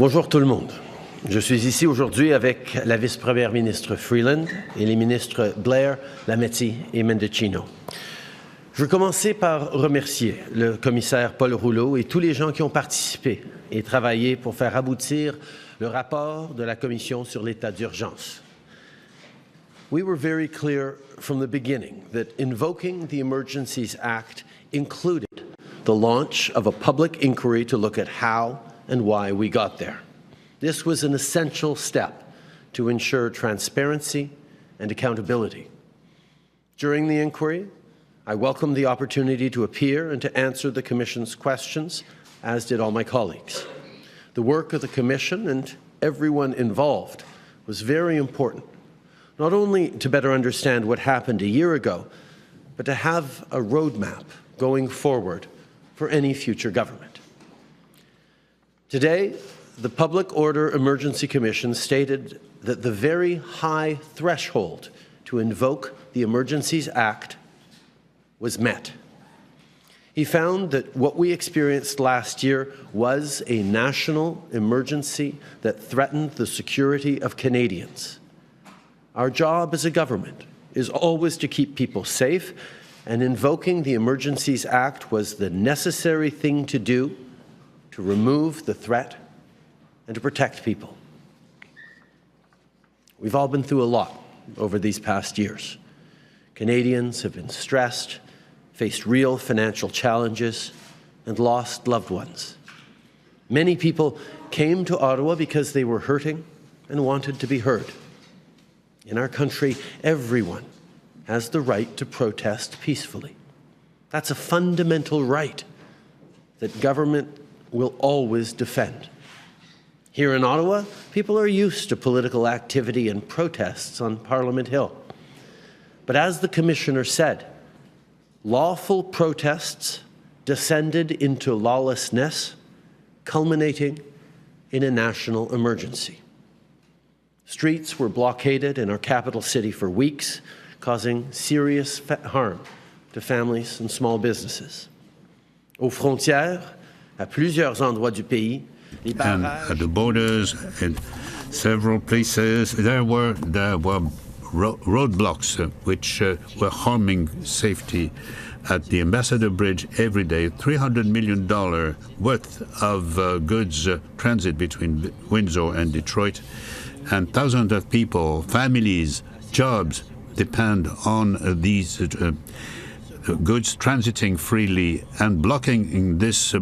Bonjour tout le monde. Je suis ici aujourd'hui avec la vice-première ministre Freeland et les ministres Blair, Lametti et Mendicino. Je veux commencer par remercier le commissaire Paul Rouleau et tous les gens qui ont participé et travaillé pour faire aboutir le rapport de la Commission sur l'état d'urgence. We were very clear from the beginning that invoking the Emergencies Act included the launch of a public inquiry to look at how and why we got there. This was an essential step to ensure transparency and accountability. During the inquiry, I welcomed the opportunity to appear and to answer the Commission's questions, as did all my colleagues. The work of the Commission and everyone involved was very important, not only to better understand what happened a year ago, but to have a roadmap going forward for any future government. Today, the Public Order Emergency Commission stated that the very high threshold to invoke the Emergencies Act was met. He found that what we experienced last year was a national emergency that threatened the security of Canadians. Our job as a government is always to keep people safe, and invoking the Emergencies Act was the necessary thing to do to remove the threat and to protect people. We've all been through a lot over these past years. Canadians have been stressed, faced real financial challenges, and lost loved ones. Many people came to Ottawa because they were hurting and wanted to be heard. In our country, everyone has the right to protest peacefully. That's a fundamental right that government will always defend. Here in Ottawa, people are used to political activity and protests on Parliament Hill. But as the Commissioner said, lawful protests descended into lawlessness, culminating in a national emergency. Streets were blockaded in our capital city for weeks, causing serious harm to families and small businesses. Aux frontières, à plusieurs endroits du pays, and at the borders in several places there were roadblocks which were harming safety. At the Ambassador Bridge every day, $300 million worth of goods transit between Windsor and Detroit, and thousands of people, families, jobs depend on these goods transiting freely, and blocking this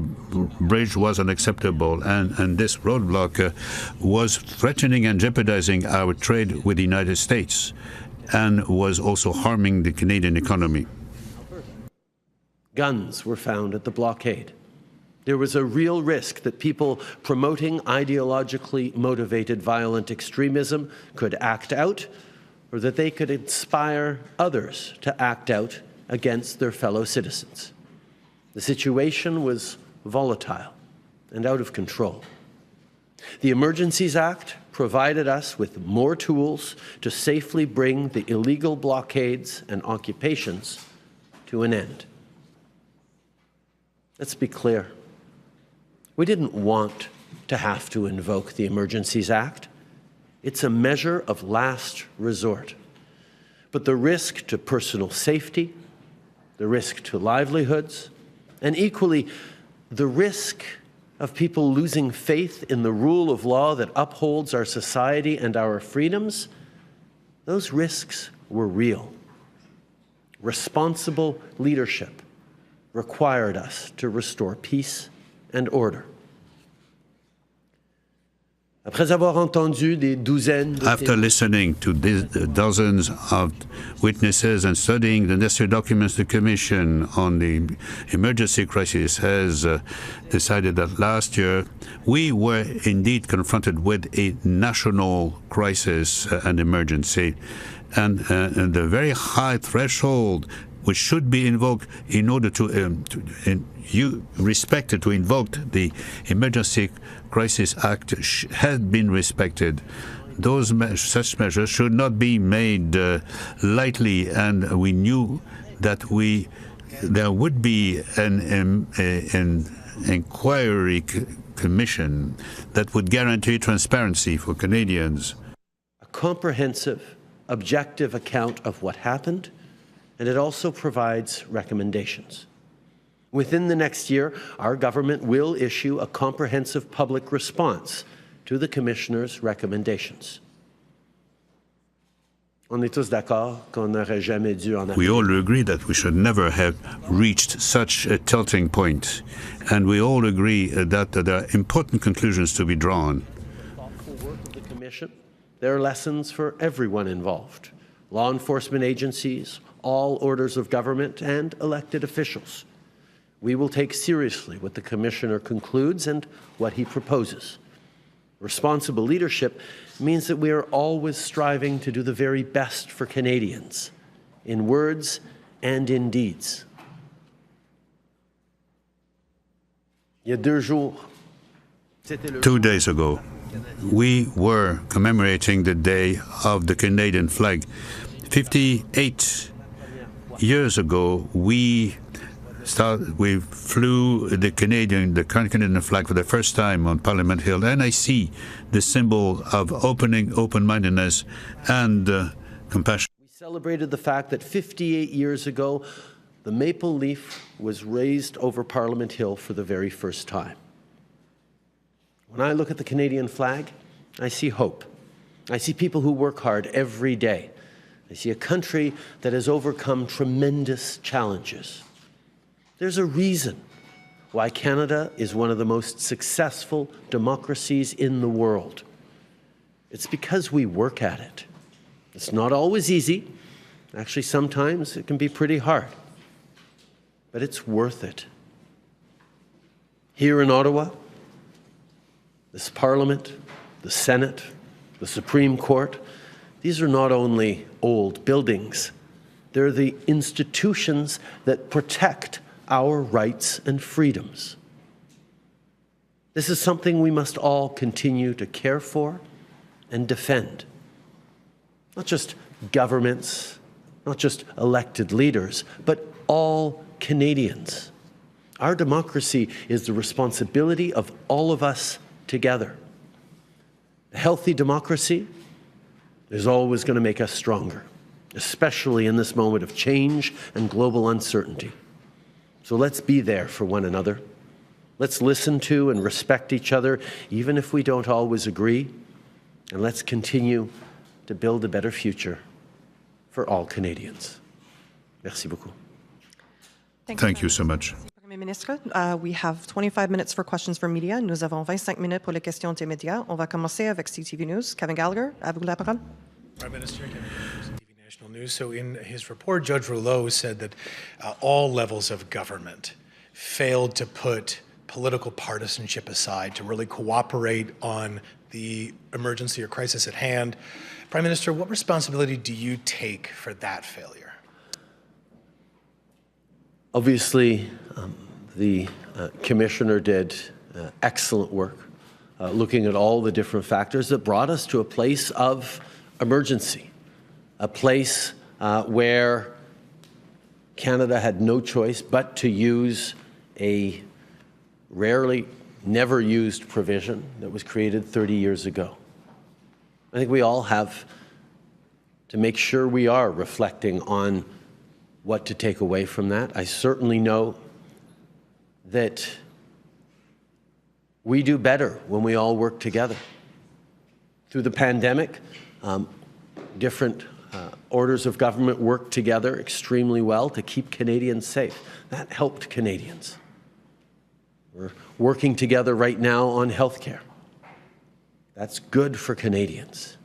bridge was unacceptable, and this roadblock was threatening and jeopardizing our trade with the United States and was also harming the Canadian economy. Guns were found at the blockade. There was a real risk that people promoting ideologically motivated violent extremism could act out, or that they could inspire others to act out against their fellow citizens. The situation was volatile and out of control. The Emergencies Act provided us with more tools to safely bring the illegal blockades and occupations to an end. Let's be clear. We didn't want to have to invoke the Emergencies Act. It's a measure of last resort. But the risk to personal safety, the risk to livelihoods, and equally, the risk of people losing faith in the rule of law that upholds our society and our freedoms, those risks were real. Responsible leadership required us to restore peace and order. After listening to dozens of witnesses and studying the necessary documents, the Commission on the Emergency Crisis has decided that last year we were indeed confronted with a national crisis and emergency, and the very high threshold which should be invoked in order to invoke the Emergency Crisis Act had been respected. Such measures should not be made lightly, and we knew that there would be an inquiry commission that would guarantee transparency for Canadians. A comprehensive, objective account of what happened, and it also provides recommendations. Within the next year, our government will issue a comprehensive public response to the Commissioner's recommendations. On est tous d'accord qu'on n'aurait jamais dû en We arriver. all agree that we should never have reached such a tilting point, and we all agree that there are important conclusions to be drawn. Thoughtful work of the Commission, there are lessons for everyone involved, law enforcement agencies, all orders of government, and elected officials. We will take seriously what the Commissioner concludes and what he proposes. Responsible leadership means that we are always striving to do the very best for Canadians, in words and in deeds. Il y a 2 jours, 2 days ago, we were commemorating the Day of the Canadian flag. 58 years ago, we flew the Canadian flag for the first time on Parliament Hill, and I see the symbol of open-mindedness and compassion. we celebrated the fact that 58 years ago, the maple leaf was raised over Parliament Hill for the very first time. When I look at the Canadian flag, I see hope. I see people who work hard every day. I see a country that has overcome tremendous challenges. There's a reason why Canada is one of the most successful democracies in the world. It's because we work at it. It's not always easy. Actually, sometimes it can be pretty hard. But it's worth it. Here in Ottawa, this Parliament, the Senate, the Supreme Court, these are not only old buildings, they're the institutions that protect our rights and freedoms. This is something we must all continue to care for and defend. Not just governments, not just elected leaders, but all Canadians. Our democracy is the responsibility of all of us together. A healthy democracy is always going to make us stronger, especially in this moment of change and global uncertainty. So let's be there for one another. Let's listen to and respect each other, even if we don't always agree. And let's continue to build a better future for all Canadians. Merci beaucoup. Thank you so much. Premier ministre, we have 25 minutes for questions from media. Nous avons 25 minutes pour les questions des médias. On va commencer avec CTV News. Kevin Gallagher, à vous la parole. Prime Minister, Kevin Gallagher, CTV National News. So in his report, Judge Rouleau said that all levels of government failed to put political partisanship aside to really cooperate on the emergency or crisis at hand. Prime Minister, what responsibility do you take for that failure? Obviously, the Commissioner did excellent work looking at all the different factors that brought us to a place of emergency, a place where Canada had no choice but to use a rarely never used provision that was created 30 years ago. I think we all have to make sure we are reflecting on what to take away from that. I certainly know that we do better when we all work together. Through the pandemic, different orders of government worked together extremely well to keep Canadians safe. That helped Canadians. We're working together right now on healthcare. That's good for Canadians.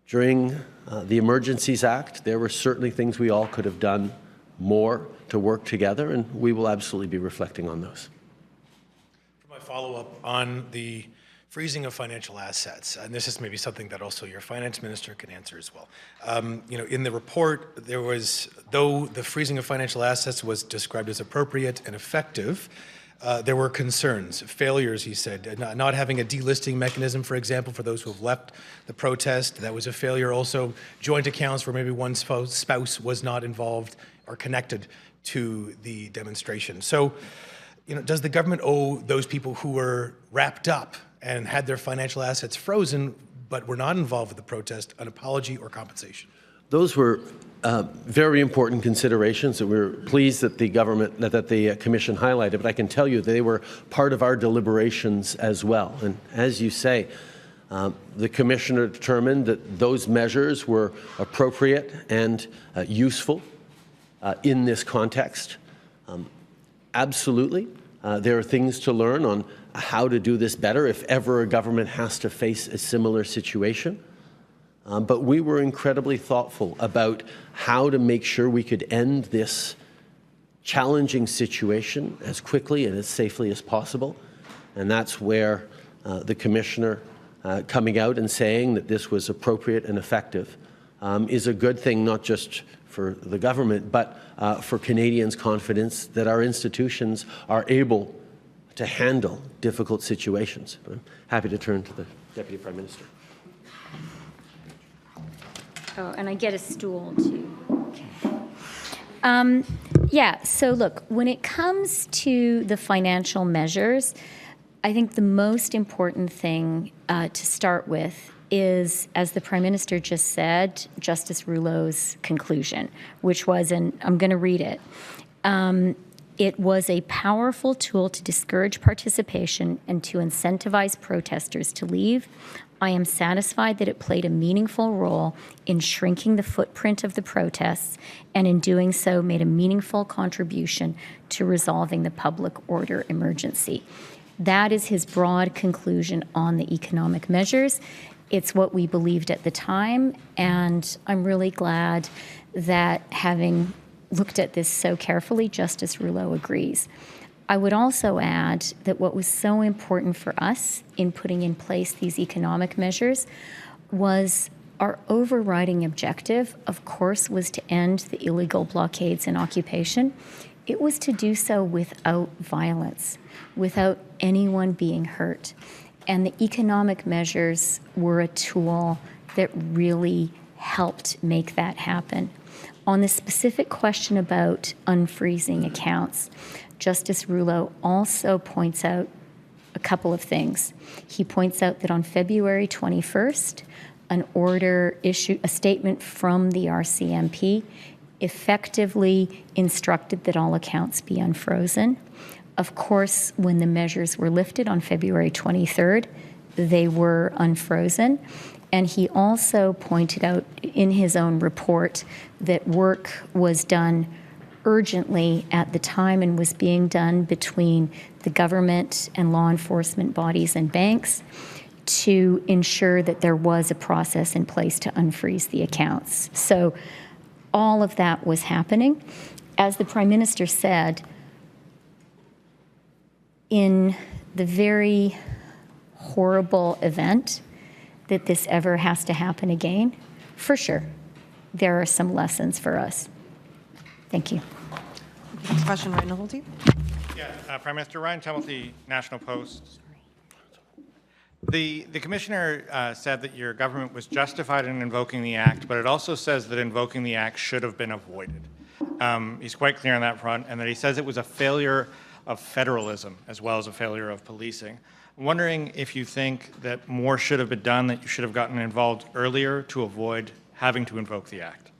During the Emergencies Act, there were certainly things we all could have done more to work together, and we will absolutely be reflecting on those. For my follow-up on the freezing of financial assets, and this is maybe something that also your finance minister can answer as well. In the report, there was, though the freezing of financial assets was described as appropriate and effective, there were concerns, failures, he said, not having a delisting mechanism, for example, for those who have left the protest. That was a failure. Also, joint accounts where maybe one spouse was not involved or connected to the demonstration. So, does the government owe those people who were wrapped up and had their financial assets frozen but were not involved with the protest an apology or compensation? Those were very important considerations that we're pleased that the Commission highlighted, but I can tell you they were part of our deliberations as well. And as you say, the Commissioner determined that those measures were appropriate and useful in this context. Absolutely, there are things to learn on how to do this better if ever a government has to face a similar situation. But we were incredibly thoughtful about how to make sure we could end this challenging situation as quickly and as safely as possible. And that's where the Commissioner coming out and saying that this was appropriate and effective is a good thing, not just for the government, but for Canadians' confidence that our institutions are able to handle difficult situations. I'm happy to turn to the Deputy Prime Minister. Oh, and I get a stool too. Okay. Yeah, so look, when it comes to the financial measures, I think the most important thing to start with is, as the Prime Minister just said, Justice Rouleau's conclusion, which was, and I'm going to read it, it was a powerful tool to discourage participation and to incentivize protesters to leave. I am satisfied that it played a meaningful role in shrinking the footprint of the protests and in doing so made a meaningful contribution to resolving the public order emergency. That is his broad conclusion on the economic measures. It's what we believed at the time, and I'm really glad that having looked at this so carefully, Justice Rouleau agrees. I would also add that what was so important for us in putting in place these economic measures was our overriding objective, of course, was to end the illegal blockades and occupation. It was to do so without violence, without anyone being hurt. And the economic measures were a tool that really helped make that happen. On the specific question about unfreezing accounts, Justice Rouleau also points out a couple of things. He points out that on February 21st, an order issued, a statement from the RCMP effectively instructed that all accounts be unfrozen. Of course, when the measures were lifted on February 23rd, they were unfrozen. And he also pointed out in his own report that work was done urgently at the time and was being done between the government and law enforcement bodies and banks to ensure that there was a process in place to unfreeze the accounts. So all of that was happening. As the Prime Minister said, in the very horrible event that this ever has to happen again, for sure, there are some lessons for us. Thank you. Next question, Ryan Tumulty. Yeah, Prime Minister Ryan Tumulty, National Post. The Commissioner said that your government was justified in invoking the Act, but it also says that invoking the Act should have been avoided. He's quite clear on that front, and that he says it was a failure of federalism as well as a failure of policing. I'm wondering if you think that more should have been done, that you should have gotten involved earlier to avoid having to invoke the Act.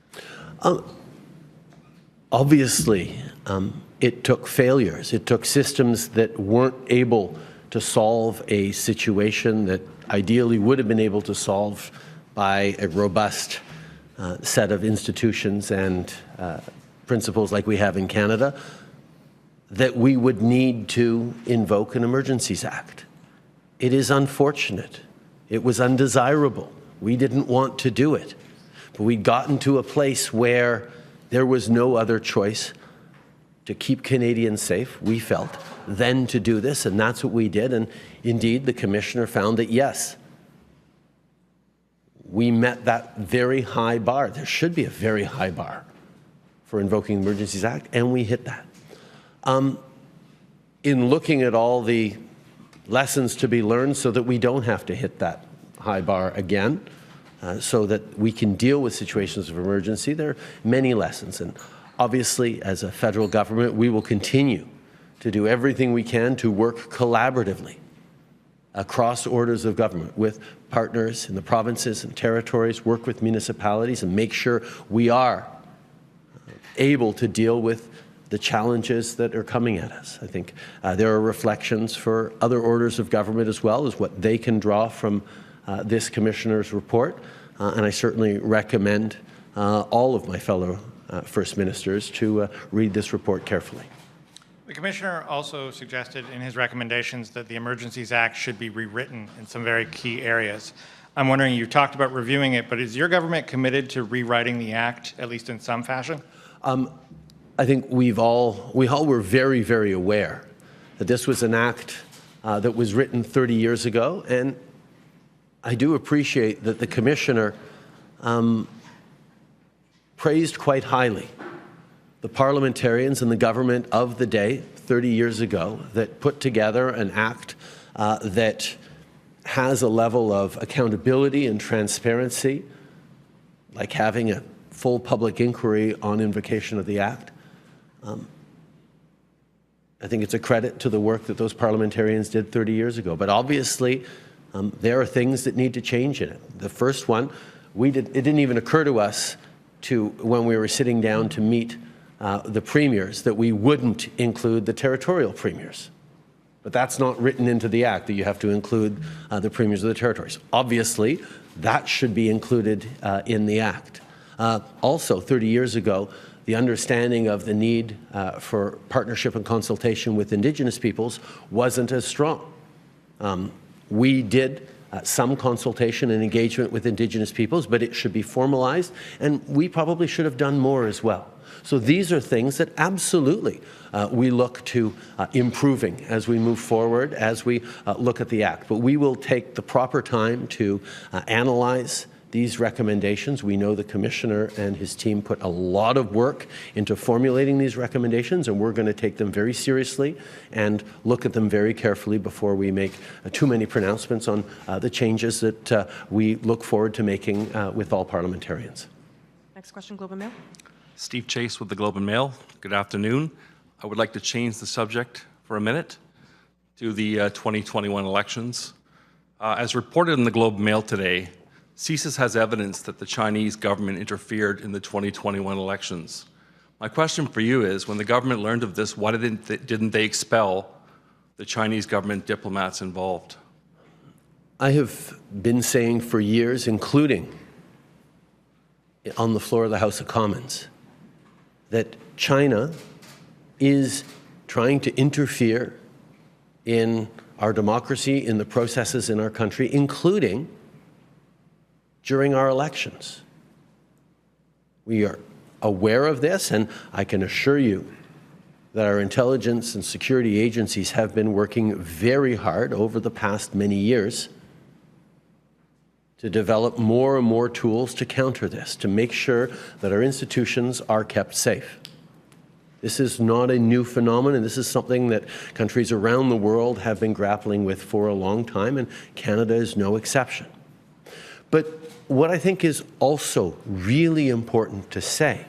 Obviously, it took failures. It took systems that weren't able to solve a situation that ideally would have been able to solve by a robust set of institutions and principles like we have in Canada, that we would need to invoke an Emergencies Act. It is unfortunate. It was undesirable. We didn't want to do it. But we'd gotten to a place where there was no other choice to keep Canadians safe, we felt, than to do this, and that's what we did. And indeed, the Commissioner found that, yes, we met that very high bar. There should be a very high bar for invoking the Emergencies Act, and we hit that. In looking at all the lessons to be learned so that we don't have to hit that high bar again, so that we can deal with situations of emergency, there are many lessons. And obviously, as a federal government, we will continue to do everything we can to work collaboratively across orders of government with partners in the provinces and territories, work with municipalities, and make sure we are able to deal with the challenges that are coming at us. I think there are reflections for other orders of government as well as what they can draw from this Commissioner's report, and I certainly recommend all of my fellow First Ministers to read this report carefully. The Commissioner also suggested in his recommendations that the Emergencies Act should be rewritten in some very key areas. I'm wondering, you talked about reviewing it, but is your government committed to rewriting the Act, at least in some fashion? I think we all were very, very aware that this was an act that was written 30 years ago, and I do appreciate that the Commissioner praised quite highly the parliamentarians and the government of the day 30 years ago that put together an act that has a level of accountability and transparency, like having a full public inquiry on invocation of the act. I think it's a credit to the work that those parliamentarians did 30 years ago. But obviously, there are things that need to change in it. The first one, it didn't even occur to us when we were sitting down to meet the premiers that we wouldn't include the territorial premiers. But that's not written into the Act, that you have to include the premiers of the territories. Obviously, that should be included in the Act. Also, 30 years ago, the understanding of the need for partnership and consultation with Indigenous peoples wasn't as strong. We did some consultation and engagement with Indigenous peoples, but it should be formalized, and we probably should have done more as well. So these are things that absolutely we look to improving as we move forward, as we look at the Act. But we will take the proper time to analyze these recommendations. We know the Commissioner and his team put a lot of work into formulating these recommendations, and we're going to take them very seriously and look at them very carefully before we make too many pronouncements on the changes that we look forward to making with all parliamentarians. Next question, Globe and Mail. Steve Chase with the Globe and Mail. Good afternoon. I would like to change the subject for a minute to the 2021 elections. As reported in the Globe and Mail today, CSIS has evidence that the Chinese government interfered in the 2021 elections. My question for you is, when the government learned of this, why didn't they expel the Chinese government diplomats involved? I have been saying for years, including on the floor of the House of Commons, that China is trying to interfere in our democracy, in the processes in our country, including during our elections. We are aware of this, and I can assure you that our intelligence and security agencies have been working very hard over the past many years to develop more and more tools to counter this, to make sure that our institutions are kept safe. This is not a new phenomenon. This is something that countries around the world have been grappling with for a long time, and Canada is no exception. But what I think is also really important to say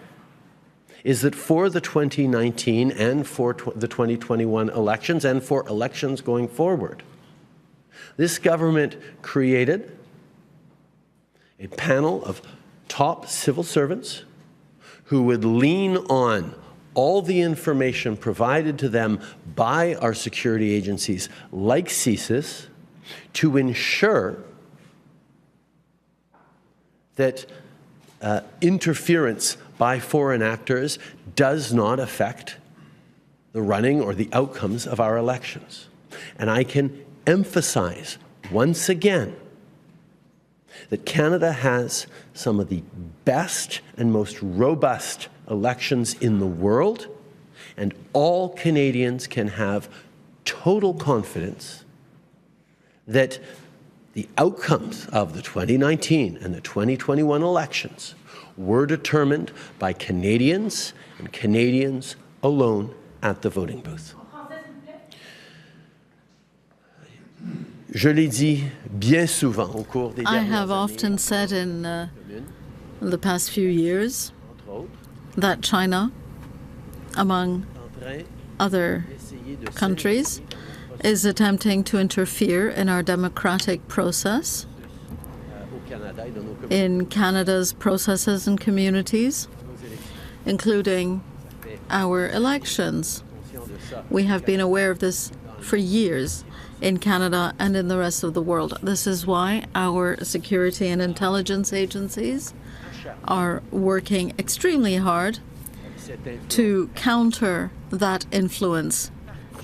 is that for the 2019 and for the 2021 elections and for elections going forward, this government created a panel of top civil servants who would lean on all the information provided to them by our security agencies like CSIS to ensure that interference by foreign actors does not affect the running or the outcomes of our elections. And I can emphasize once again that Canada has some of the best and most robust elections in the world, and all Canadians can have total confidence that the outcomes of the 2019 and the 2021 elections were determined by Canadians and Canadians alone at the voting booth. Je l'ai dit bien souvent au cours des I dernières have années, often said in the past few years that China, among other countries is attempting to interfere in our democratic process, in Canada's processes and communities, including our elections. We have been aware of this for years in Canada and in the rest of the world. This is why our security and intelligence agencies are working extremely hard to counter that influence.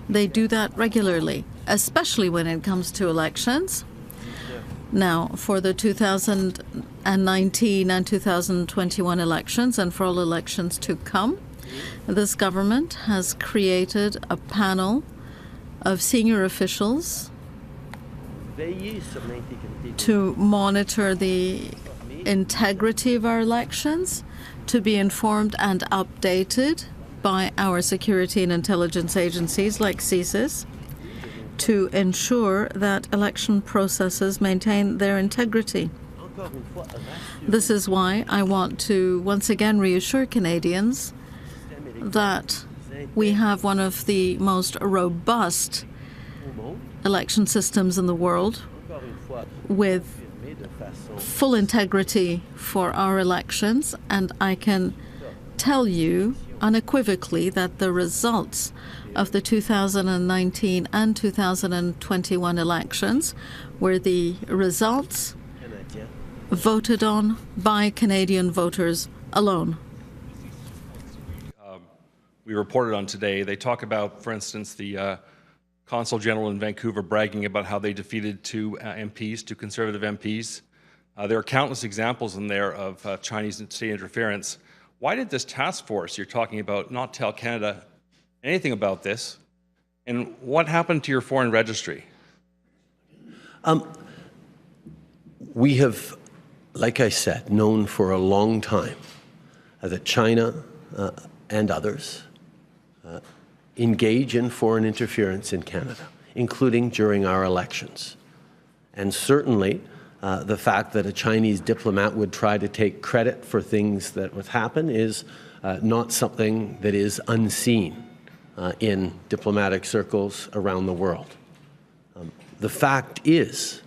They do that regularly, especially when it comes to elections. Now, for the 2019 and 2021 elections, and for all elections to come, this government has created a panel of senior officials to monitor the integrity of our elections, to be informed and updated by our security and intelligence agencies like CSIS, to ensure that election processes maintain their integrity. This is why I want to once again reassure Canadians that we have one of the most robust election systems in the world, with full integrity for our elections, and I can tell you unequivocally that the results of the 2019 and 2021 elections were the results voted on by Canadian voters alone. We reported on today, they talk about, for instance, the Consul General in Vancouver bragging about how they defeated two MPs, two Conservative MPs. There are countless examples in there of Chinese state interference. Why did this task force you're talking about not tell Canada anything about this? And what happened to your foreign registry? We have, like I said, known for a long time that China and others engage in foreign interference in Canada, including during our elections. And certainly, the fact that a Chinese diplomat would try to take credit for things that would happen is not something that is unseen in diplomatic circles around the world. The fact is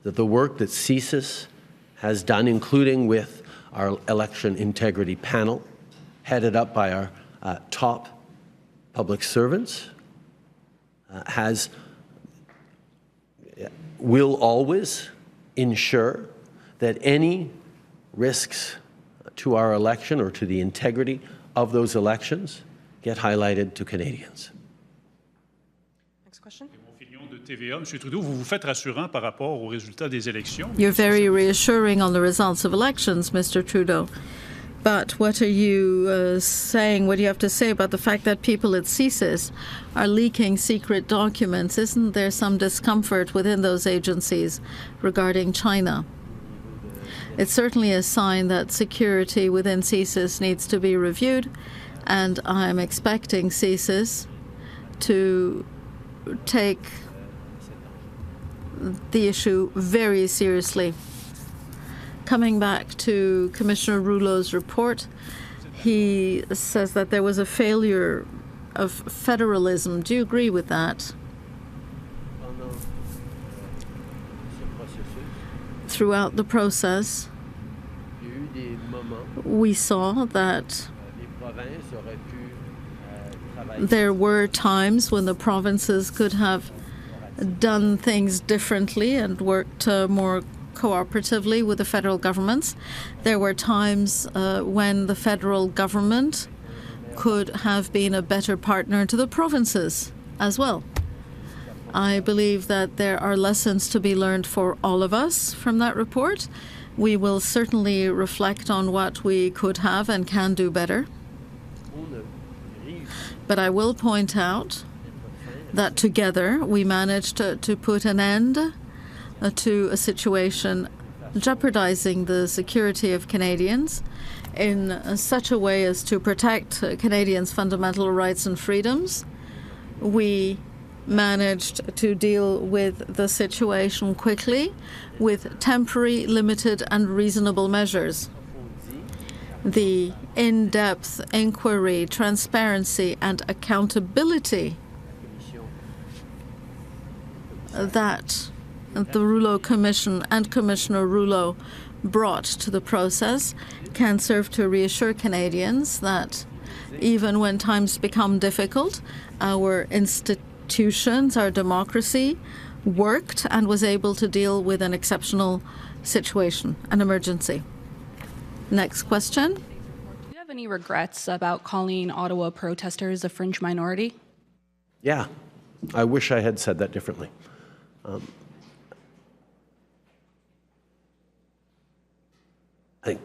that the work that CSIS has done, including with our election integrity panel, headed up by our top public servants, will always ensure that any risks to our election or to the integrity of those elections get highlighted to Canadians. Next question. Monsieur Trudeau, vous vous faites rassurant par rapport aux résultats des élections. You're very reassuring on the results of elections, Mr. Trudeau. But what are you saying? What do you have to say about the fact that people at CSIS are leaking secret documents? Isn't there some discomfort within those agencies regarding China? It's certainly a sign that security within CSIS needs to be reviewed, and I'm expecting CSIS to take the issue very seriously. Coming back to Commissioner Rouleau's report, he says that there was a failure of federalism. Do you agree with that? Throughout the process, we saw that there were times when the provinces could have done things differently and worked more cooperatively with the federal governments. There were times when the federal government could have been a better partner to the provinces as well. I believe that there are lessons to be learned for all of us from that report. We will certainly reflect on what we could have and can do better. But I will point out that together we managed to put an end to a situation jeopardizing the security of Canadians in such a way as to protect Canadians' fundamental rights and freedoms. We managed to deal with the situation quickly with temporary, limited and reasonable measures. The in-depth inquiry, transparency, and accountability that the Rouleau Commission and Commissioner Rouleau brought to the process can serve to reassure Canadians that even when times become difficult, our institutions, our democracy, worked and was able to deal with an exceptional situation, an emergency. Next question. Do you have any regrets about calling Ottawa protesters a fringe minority? Yeah, I wish I had said that differently. I think,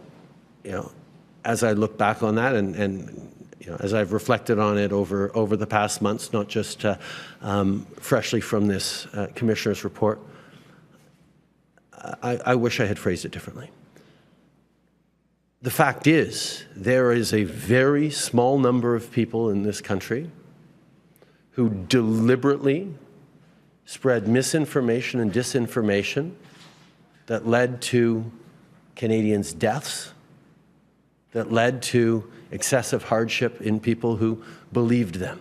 as I look back on that and as I've reflected on it over the past months, not just freshly from this commissioner's report, I wish I had phrased it differently. The fact is, there is a very small number of people in this country who deliberately spread misinformation and disinformation that led to Canadians' deaths, that led to excessive hardship in people who believed them.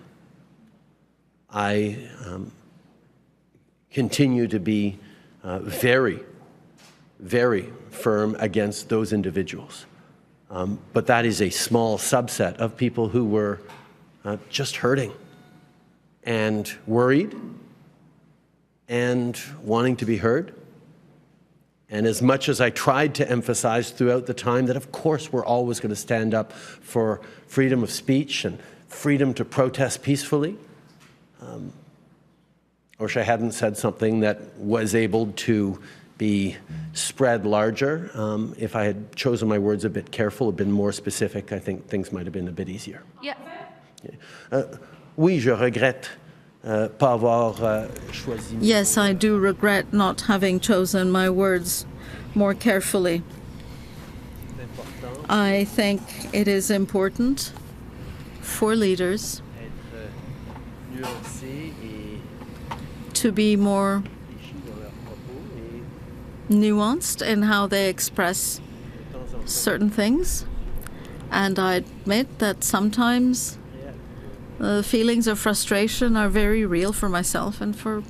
I continue to be very, very firm against those individuals. But that is a small subset of people who were just hurting and worried and wanting to be heard. And as much as I tried to emphasize throughout the time that, of course, we're always going to stand up for freedom of speech and freedom to protest peacefully, I wish I hadn't said something that was able to be spread larger. If I had chosen my words a bit careful, a bit more specific, I think things might have been a bit easier. Yeah. Oui, je regrette pas avoir choisi. Yes, I do regret not having chosen my words more carefully. I think it is important for leaders to be more nuanced in how they express certain things. And I admit that sometimes feelings of frustration are very real for myself and for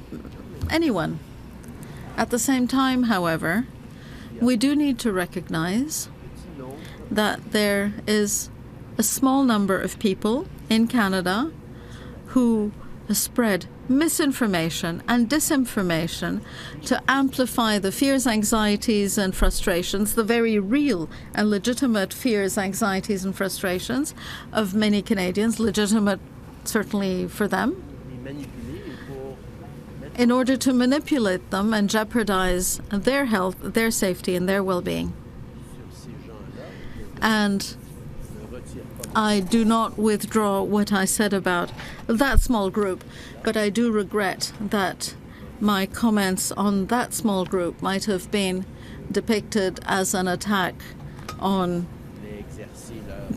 anyone. At the same time, however, we do need to recognize that there is a small number of people in Canada who spread misinformation and disinformation to amplify the fears, anxieties, and frustrations, the very real and legitimate fears, anxieties, and frustrations of many Canadians, legitimate certainly for them, in order to manipulate them and jeopardize their health, their safety, and their well-being. And I do not withdraw what I said about that small group, but I do regret that my comments on that small group might have been depicted as an attack on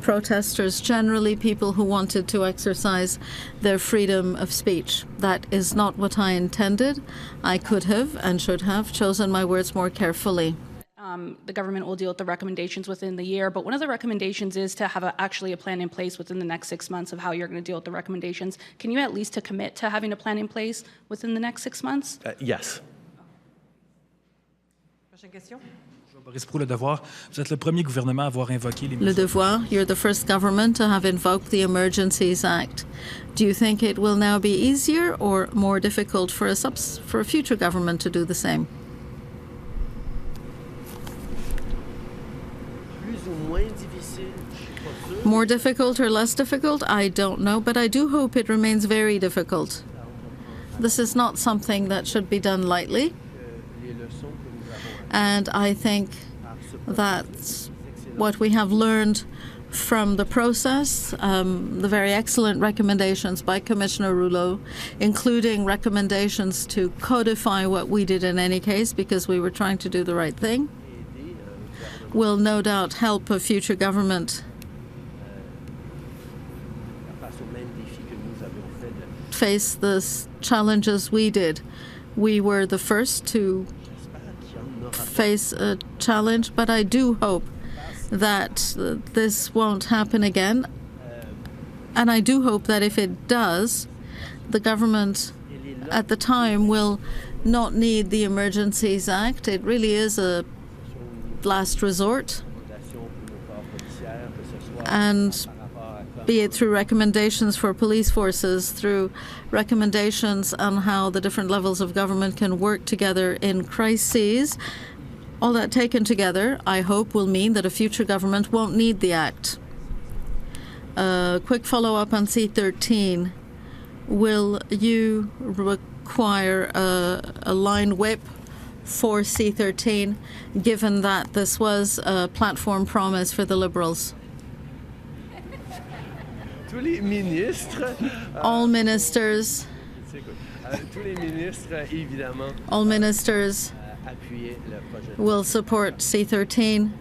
protesters, generally people who wanted to exercise their freedom of speech. That is not what I intended. I could have and should have chosen my words more carefully. The government will deal with the recommendations within the year, but one of the recommendations is to have actually a plan in place within the next 6 months of how you're going to deal with the recommendations. Can you at least commit to having a plan in place within the next 6 months? Yes. Prochaine question. Le Devoir, vous êtes le premier gouvernement à avoir invoqué les Le Devoir, you're the first government to have invoked the Emergencies Act. Do you think it will now be easier or more difficult for a future government to do the same? More difficult or less difficult? I don't know, but I do hope it remains very difficult. This is not something that should be done lightly. And I think that's what we have learned from the process, the very excellent recommendations by Commissioner Rouleau, including recommendations to codify what we did in any case because we were trying to do the right thing, will no doubt help a future government face the challenges we did. We were the first to face a challenge, but I do hope that this won't happen again. And I do hope that if it does, the government at the time will not need the Emergencies Act. It really is a last resort. And be it through recommendations for police forces, through recommendations on how the different levels of government can work together in crises, all that taken together, I hope, will mean that a future government won't need the Act. A quick follow-up on C-13. Will you require a line whip for C-13, given that this was a platform promise for the Liberals? All ministers will support C-13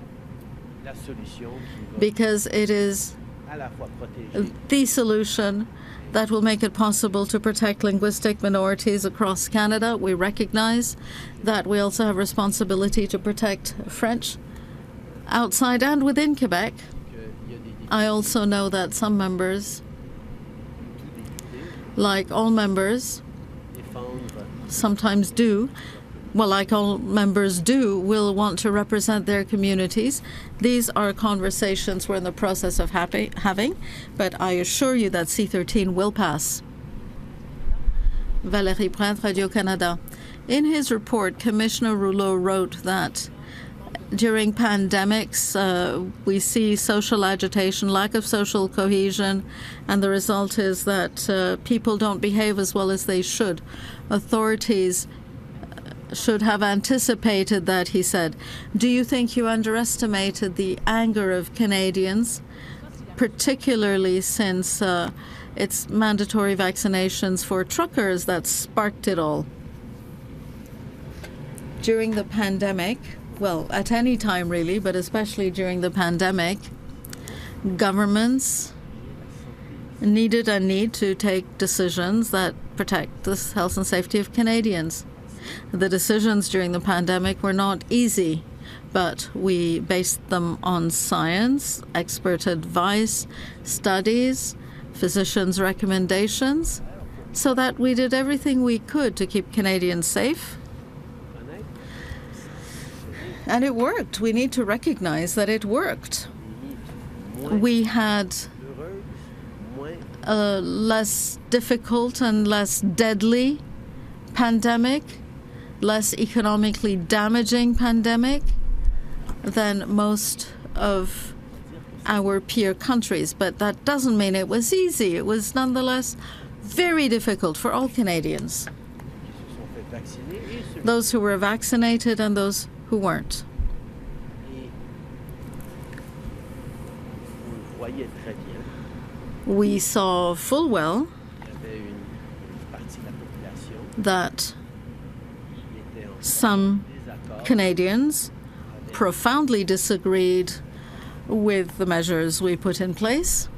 because it is the solution that will make it possible to protect linguistic minorities across Canada. We recognize that we also have responsibility to protect French outside and within Quebec. I also know that some members, like all members, sometimes do, well, like all members do, will want to represent their communities. These are conversations we're in the process of having, but I assure you that C-13 will pass. Valérie Plante, Radio-Canada. In his report, Commissioner Rouleau wrote that during pandemics, we see social agitation, lack of social cohesion, and the result is that people don't behave as well as they should. Authorities should have anticipated that, he said. Do you think you underestimated the anger of Canadians, particularly since it's mandatory vaccinations for truckers that sparked it all? During the pandemic, well, at any time really, but especially during the pandemic, governments needed and need to take decisions that protect the health and safety of Canadians. The decisions during the pandemic were not easy, but we based them on science, expert advice, studies, physicians' recommendations, so that we did everything we could to keep Canadians safe. And it worked. We need to recognize that it worked. We had a less difficult and less deadly pandemic, less economically damaging pandemic than most of our peer countries. But that doesn't mean it was easy. It was nonetheless very difficult for all Canadians, those who were vaccinated and those who weren't. We saw full well that some Canadians profoundly disagreed with the measures we put in place.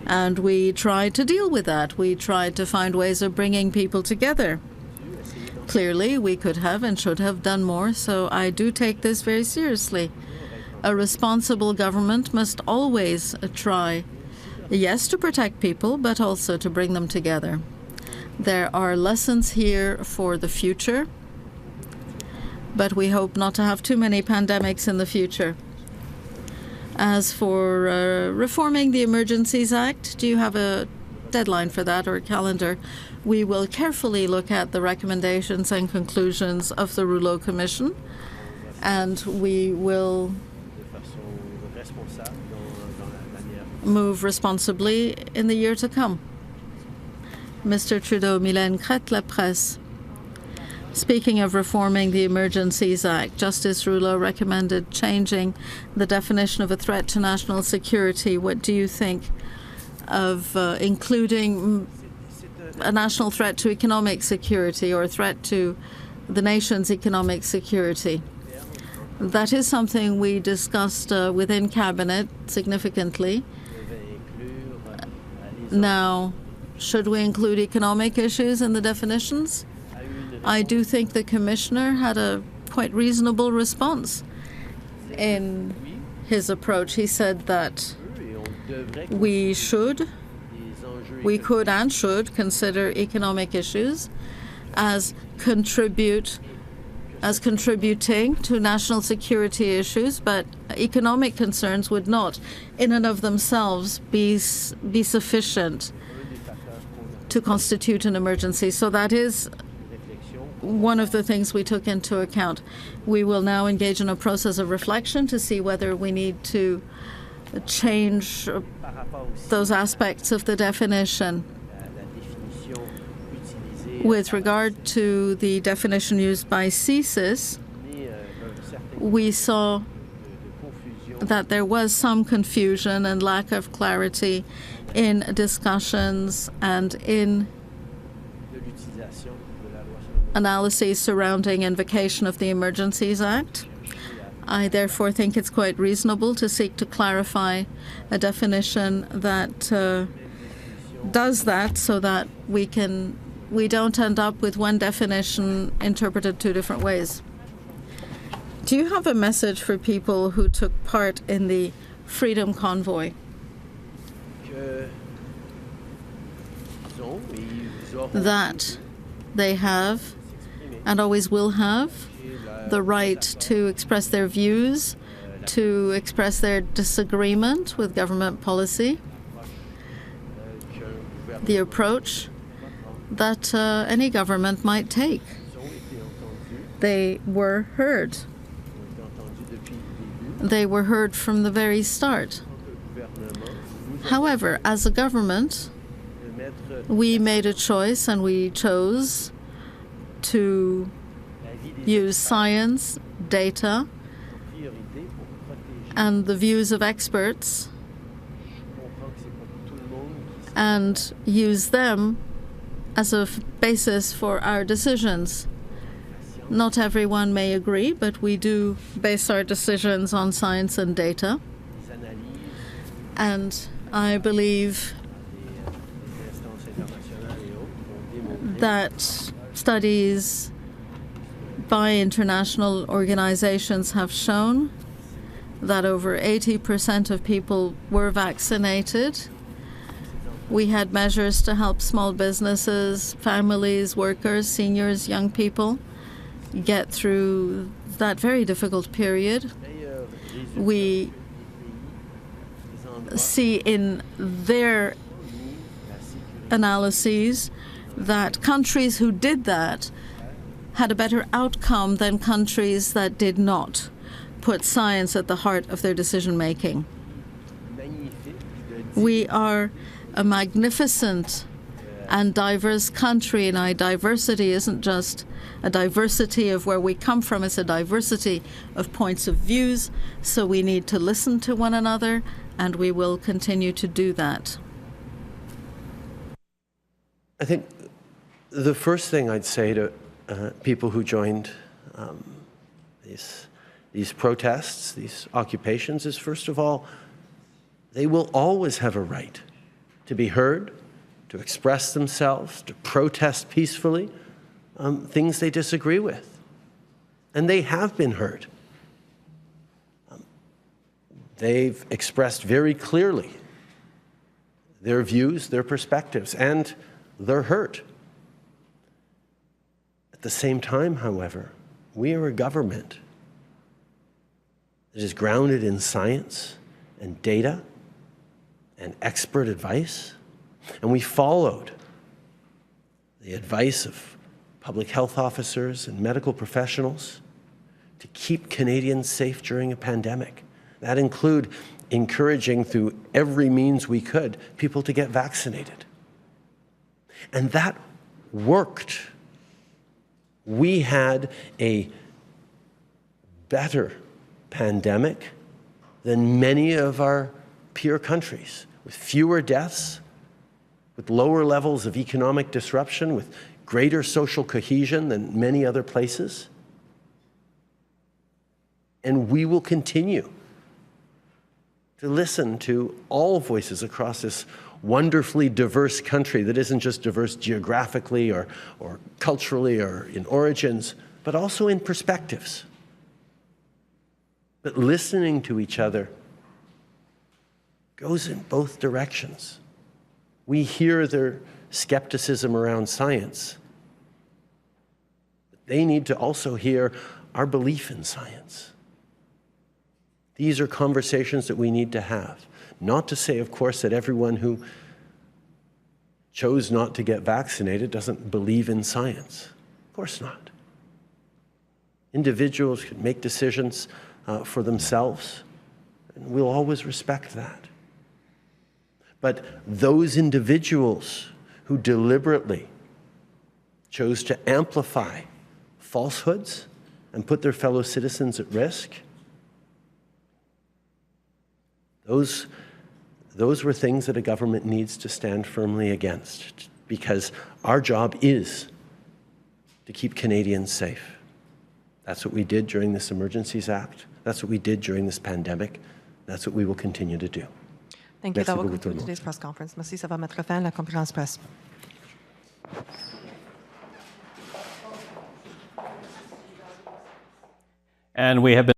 And we tried to deal with that. We tried to find ways of bringing people together. Clearly, we could have and should have done more, so I do take this very seriously. A responsible government must always try, yes, to protect people, but also to bring them together. There are lessons here for the future, but we hope not to have too many pandemics in the future. As for reforming the Emergencies Act, do you have a deadline for that or a calendar? We will carefully look at the recommendations and conclusions of the Rouleau Commission, and we will move responsibly in the year to come. Mr. Trudeau, Mylène Crête, La Presse. Speaking of reforming the Emergencies Act, Justice Rouleau recommended changing the definition of a threat to national security. What do you think of including a national threat to economic security or a threat to the nation's economic security? That is something we discussed within Cabinet significantly. Now, should we include economic issues in the definitions? I do think the Commissioner had a quite reasonable response in his approach. He said that we could and should consider economic issues as contributing to national security issues, but economic concerns would not, in and of themselves, be sufficient to constitute an emergency. So that is one of the things we took into account. We will now engage in a process of reflection to see whether we need to change those aspects of the definition. With regard to the definition used by CSIS, we saw that there was some confusion and lack of clarity in discussions and in analyses surrounding invocation of the Emergencies Act. I therefore think it's quite reasonable to seek to clarify a definition that does that, so that we don't end up with one definition interpreted two different ways. Do you have a message for people who took part in the Freedom Convoy? That they have and always will have the right to express their views, to express their disagreement with government policy, the approach that any government might take. They were heard. They were heard from the very start. However, as a government, we made a choice, and we chose to use science, data, and the views of experts, and use them as a basis for our decisions. Not everyone may agree, but we do base our decisions on science and data. And I believe that studies by international organizations have shown that over 80% of people were vaccinated. We had measures to help small businesses, families, workers, seniors, young people get through that very difficult period. We see in their analyses that countries who did that had a better outcome than countries that did not put science at the heart of their decision-making. We are a magnificent and diverse country, and our diversity isn't just a diversity of where we come from, it's a diversity of points of views, so we need to listen to one another, and we will continue to do that. I think the first thing I'd say to people who joined these protests, these occupations, is first of all, they will always have a right to be heard, to express themselves, to protest peacefully things they disagree with. And they have been heard. They've expressed very clearly their views, their perspectives, and they're hurt. At the same time, however, we are a government that is grounded in science and data and expert advice, and we followed the advice of public health officers and medical professionals to keep Canadians safe during a pandemic. That include encouraging through every means we could people to get vaccinated. And that worked. We had a better pandemic than many of our peer countries, with fewer deaths, with lower levels of economic disruption, with greater social cohesion than many other places. And we will continue to listen to all voices across this wonderfully diverse country that isn't just diverse geographically or culturally or in origins, but also in perspectives. But listening to each other goes in both directions. We hear their skepticism around science. They need to also hear our belief in science. These are conversations that we need to have. Not to say, of course, that everyone who chose not to get vaccinated doesn't believe in science. Of course not. Individuals can make decisions for themselves, and we'll always respect that. But those individuals who deliberately chose to amplify falsehoods and put their fellow citizens at risk, those were things that a government needs to stand firmly against, because our job is to keep Canadians safe. That's what we did during this Emergencies Act. That's what we did during this pandemic. That's what we will continue to do. Thank you d'avoir conclu today's press conference. Merci, ça va mettre fin à la conférence presse. And we have been